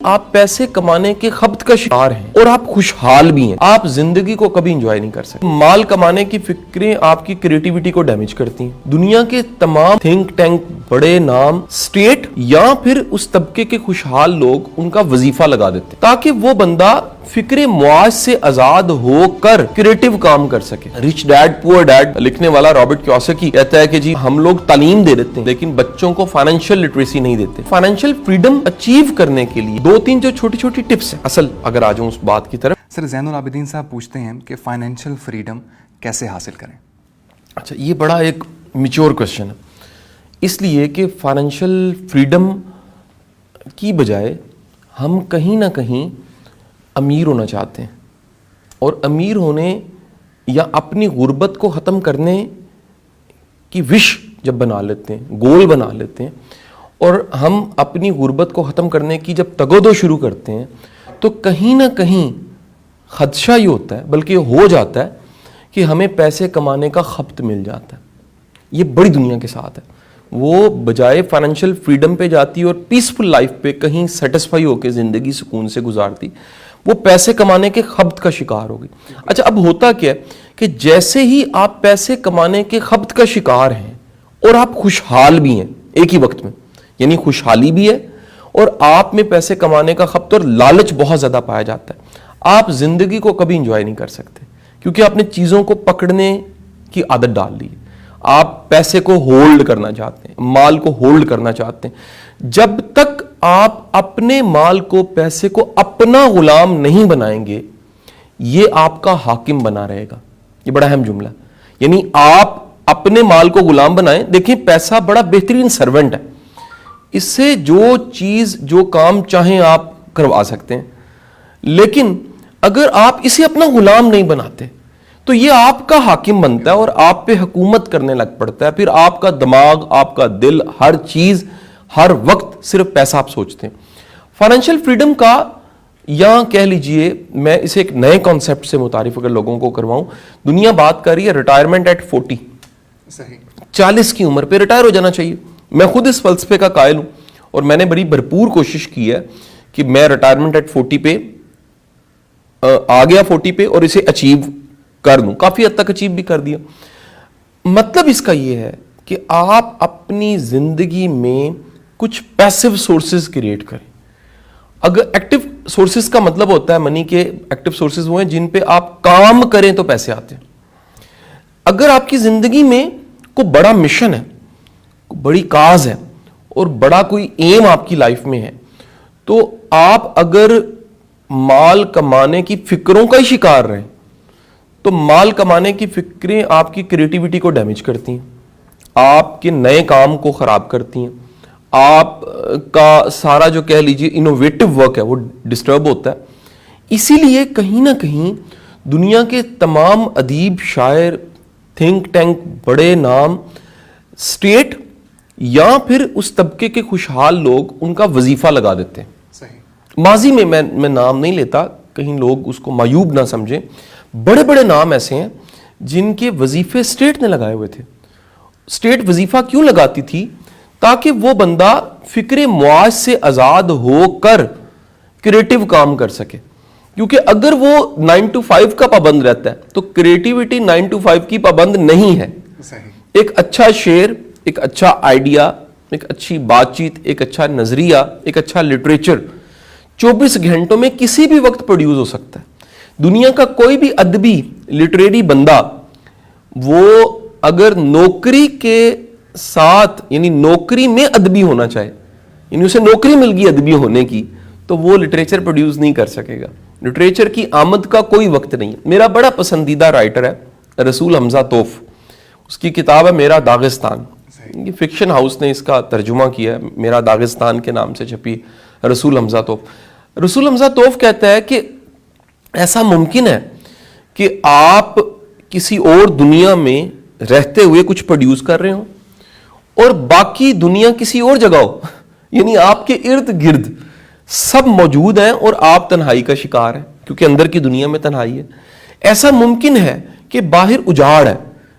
آپ پیسے کمانے کے خبط کا شکار ہیں اور آپ خوشحال بھی ہیں، آپ زندگی کو کبھی انجوائے نہیں کر سکتے۔ مال کمانے کی فکریں آپ کی کریٹیوٹی کو ڈیمیج کرتی ہیں۔ دنیا کے تمام تھنک ٹینک، بڑے نام، اسٹیٹ یا پھر اس طبقے کے خوشحال لوگ ان کا وظیفہ لگا دیتے ہیں تاکہ وہ بندہ فکر معاش سے آزاد ہو کر کریٹیو کام کر سکے۔ رچ ڈیڈ پور ڈیڈ لکھنے والا رابرٹ کیوساکی کہتا ہے کہ جی ہم لوگ تعلیم دے دیتے ہیں لیکن بچوں کو فائنینشیل لٹریسی نہیں دیتے۔ فائنینشیل فریڈم اچیو کرنے کے لیے 2-3 جو چھوٹی چھوٹی ٹپس ہیں، اصل اگر آ جاؤں اس بات کی طرف۔ سر زین العابدین صاحب پوچھتے ہیں کہ فائنینشیل فریڈم کیسے حاصل کریں؟ اچھا، یہ بڑا ایک میچور کوشچن ہے، اس لیے کہ فائنینشیل فریڈم کی بجائے ہم کہیں نہ کہیں امیر ہونا چاہتے ہیں، اور امیر ہونے یا اپنی غربت کو ختم کرنے کی وش جب بنا لیتے ہیں، گول بنا لیتے ہیں، اور ہم اپنی غربت کو ختم کرنے کی جب تگودو شروع کرتے ہیں تو کہیں نہ کہیں خدشہ یہ ہوتا ہے، بلکہ ہو جاتا ہے کہ ہمیں پیسے کمانے کا خبط مل جاتا ہے۔ یہ بڑی دنیا کے ساتھ ہے، وہ بجائے فائنینشیل فریڈم پہ جاتی اور پیسفل لائف پہ کہیں سیٹسفائی ہو کے زندگی سکون سے گزارتی، وہ پیسے کمانے کے خبط کا شکار ہوگی۔ اچھا، اب ہوتا کیا ہے کہ جیسے ہی آپ پیسے کمانے کے خبط کا شکار ہیں اور آپ خوشحال بھی ہیں ایک ہی وقت میں، یعنی خوشحالی بھی ہے اور آپ میں پیسے کمانے کا خبط اور لالچ بہت زیادہ پایا جاتا ہے، آپ زندگی کو کبھی انجوائے نہیں کر سکتے کیونکہ آپ نے چیزوں کو پکڑنے کی عادت ڈال لی ہے۔ آپ پیسے کو ہولڈ کرنا چاہتے ہیں، مال کو ہولڈ کرنا چاہتے ہیں۔ جب تک آپ اپنے مال کو، پیسے کو اپنا غلام نہیں بنائیں گے، یہ آپ کا حاکم بنا رہے گا۔ یہ بڑا اہم جملہ ہے، یعنی آپ اپنے مال کو غلام بنائیں۔ دیکھیں، پیسہ بڑا بہترین سرونٹ ہے، اس سے جو چیز، جو کام چاہیں آپ کروا سکتے ہیں، لیکن اگر آپ اسے اپنا غلام نہیں بناتے تو یہ آپ کا حاکم بنتا ہے اور آپ پہ حکومت کرنے لگ پڑتا ہے۔ پھر آپ کا دماغ، آپ کا دل، ہر چیز، ہر وقت صرف پیسہ آپ سوچتے ہیں۔ فائنینشیل فریڈم کا، یا کہہ لیجئے میں اسے ایک نئے کانسیپٹ سے متعارف اگر لوگوں کو کرواؤں، دنیا بات کر رہی ہے ریٹائرمنٹ ایٹ 40، صحیح 40 کی عمر پہ ریٹائر ہو جانا چاہیے۔ میں خود اس فلسفے کا قائل ہوں اور میں نے بڑی بھرپور کوشش کی ہے کہ میں ریٹائرمنٹ ایٹ 40 پہ آ گیا، 40 پہ، اور اسے اچیو کر دوں، کافی حد تک اچیو بھی کر دیا۔ مطلب اس کا یہ ہے کہ آپ اپنی زندگی میں کچھ پیسو سورسز کریٹ کریں۔ اگر ایکٹیو سورسز کا مطلب ہوتا ہے منی کے، ایکٹیو سورسز وہ ہیں جن پہ آپ کام کریں تو پیسے آتے ہیں۔ اگر آپ کی زندگی میں کوئی بڑا مشن ہے، بڑی کاز ہے اور بڑا کوئی ایم آپ کی لائف میں ہے، تو آپ اگر مال کمانے کی فکروں کا ہی شکار رہیں تو مال کمانے کی فکریں آپ کی کریٹیوٹی کو ڈیمیج کرتی ہیں، آپ کے نئے کام کو خراب کرتی ہیں، آپ کا سارا جو کہہ لیجیے انوویٹو ورک ہے وہ ڈسٹرب ہوتا ہے۔ اسی لیے کہیں نہ کہیں دنیا کے تمام ادیب، شاعر، تھنک ٹینک، بڑے نام، اسٹیٹ یا پھر اس طبقے کے خوشحال لوگ ان کا وظیفہ لگا دیتے ہیں۔ صحیح۔ ماضی میں میں نام نہیں لیتا، کہیں لوگ اس کو معیوب نہ سمجھیں، بڑے بڑے نام ایسے ہیں جن کے وظیفے اسٹیٹ نے لگائے ہوئے تھے۔ اسٹیٹ وظیفہ کیوں لگاتی تھی؟ تاکہ وہ بندہ فکر معاش سے آزاد ہو کر کریٹیو کام کر سکے، کیونکہ اگر وہ 9 to 5 کا پابند رہتا ہے تو کریٹیوٹی 9 to 5 کی پابند نہیں ہے۔ صحیح۔ ایک اچھا شعر، ایک اچھا آئیڈیا، ایک اچھی بات چیت، ایک اچھا نظریہ، ایک اچھا لٹریچر 24 گھنٹوں میں کسی بھی وقت پروڈیوس ہو سکتا ہے۔ دنیا کا کوئی بھی ادبی، لٹریری بندہ، وہ اگر نوکری کے ساتھ، یعنی نوکری میں ادبی ہونا چاہے، یعنی اسے نوکری مل گئی ادبی ہونے کی، تو وہ لٹریچر پروڈیوس نہیں کر سکے گا۔ لٹریچر کی آمد کا کوئی وقت نہیں ہے۔ میرا بڑا پسندیدہ رائٹر ہے رسول حمزہ توف، اس کی کتاب ہے میرا داغستان، یہ فکشن ہاؤس نے اس کا ترجمہ کیا ہے، میرا داغستان کے نام سے چھپی رسول حمزہ توف۔ رسول حمزہ توف کہتا ہے کہ ایسا ممکن ہے کہ آپ کسی اور دنیا میں رہتے ہوئے کچھ پروڈیوس کر رہے ہوں اور باقی دنیا کسی اور جگہ ہو، یعنی آپ کے ارد گرد سب موجود ہیں اور آپ تنہائی کا شکار ہیں کیونکہ اندر کی دنیا میں تنہائی ہے۔ ایسا ممکن ہے کہ باہر اجاڑ ہے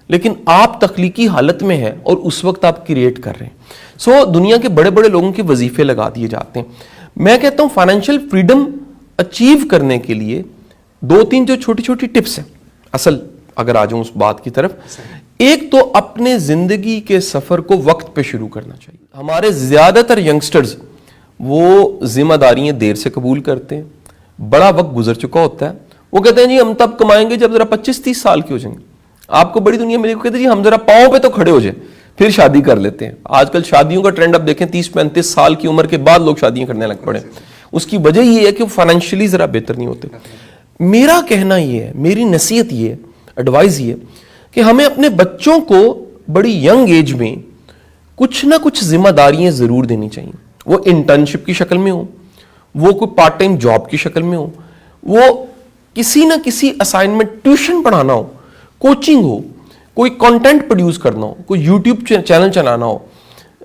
لیکن آپ تخلیقی حالت میں ہیں اور اس وقت آپ کریٹ کر رہے ہیں۔ دنیا کے بڑے بڑے لوگوں کے وظیفے لگا دیے جاتے ہیں۔ میں کہتا ہوں فائنینشیل فریڈم اچیو کرنے کے لیے 2-3 جو چھوٹی چھوٹی ٹپس ہیں. اصل اگر آ جاؤں اس بات کی طرف, ایک تو اپنے زندگی کے سفر کو وقت پہ شروع کرنا چاہیے. ہمارے زیادہ تر ینگسٹرز وہ ذمہ داریاں دیر سے قبول کرتے ہیں, بڑا وقت گزر چکا ہوتا ہے, وہ کہتے ہیں جی ہم تب کمائیں گے جب ذرا 25-30 سال کے ہو جائیں گے. آپ کو بڑی دنیا ملے گی, کہتے ہیں جی ہم ذرا پاؤں پہ تو کھڑے ہو جائیں پھر شادی کر لیتے ہیں. آج کل شادیوں کا ٹرینڈ اب دیکھیں 30-35 سال کی عمر کے بعد لوگ شادیاں کرنے لگ پڑے. اس کی وجہ یہ ہے کہ وہ فائنینشلی ذرا بہتر نہیں ہوتے. میرا کہنا یہ ہے, میری نصیحت یہ ہے, ایڈوائز یہ ہے کہ ہمیں اپنے بچوں کو بڑی ینگ ایج میں کچھ نہ کچھ ذمہ داریاں ضرور دینی چاہیے. وہ انٹرنشپ کی شکل میں ہو, وہ کوئی پارٹ ٹائم جاب کی شکل میں ہو, وہ کسی نہ کسی اسائنمنٹ, ٹیوشن پڑھانا ہو, کوچنگ ہو, کوئی کنٹینٹ پروڈیوس کرنا ہو, کوئی یوٹیوب چینل چلانا ہو,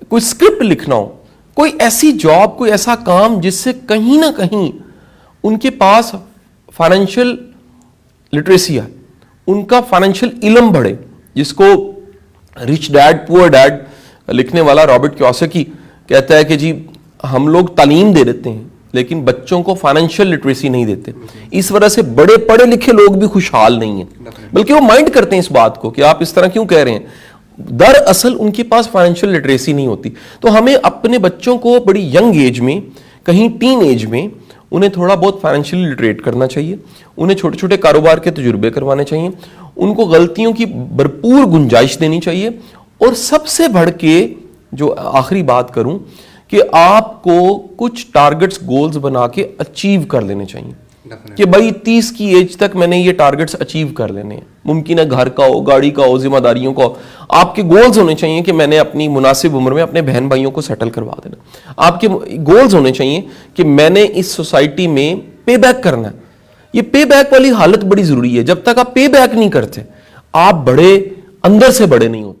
کوئی اسکرپٹ لکھنا ہو, کوئی ایسی جاب, کوئی ایسا کام جس سے کہیں نہ کہیں ان کے پاس فائنینشیل لٹریسی ہے, ان کا فائنینشیل علم بڑھے. جس کو رچ ڈیڈ پور ڈیڈ لکھنے والا رابرٹ کیوساکی کہتا ہے کہ جی ہم لوگ تعلیم دے دیتے ہیں لیکن بچوں کو فائنینشیل لٹریسی نہیں دیتے. اس وجہ سے بڑے پڑھے لکھے لوگ بھی خوشحال نہیں ہیں, بلکہ وہ مائنڈ کرتے ہیں اس بات کو کہ آپ اس طرح کیوں کہہ رہے ہیں. دراصل ان کے پاس فائنینشیل لٹریسی نہیں ہوتی. تو ہمیں اپنے بچوں کو بڑی ینگ ایج میں, کہیں ٹین ایج میں, انہیں تھوڑا بہت فائنینشیلی لٹریٹ کرنا چاہیے. انہیں چھوٹے چھوٹے کاروبار کے تجربے کروانے چاہیے. ان کو غلطیوں کی بھرپور گنجائش دینی چاہیے. اور سب سے بڑھ کے جو آخری بات کروں کہ آپ کو کچھ ٹارگٹس, گولز بنا کے اچیو کر لینے چاہیے کہ بھائی 30 کی ایج تک میں نے یہ ٹارگٹس اچیو کر لینے ہیں. ممکن ہے گھر کا ہو, گاڑی کا ہو, ذمہ داریوں کا ہو. آپ کے گولز ہونے چاہیے کہ میں نے اپنی مناسب عمر میں اپنے بہن بھائیوں کو سیٹل کروا دینا. آپ کے گولز ہونے چاہیے کہ میں نے اس سوسائٹی میں پے بیک کرنا ہے. یہ پے بیک والی حالت بڑی ضروری ہے. جب تک آپ پے بیک نہیں کرتے آپ بڑے اندر سے بڑے نہیں ہوتے.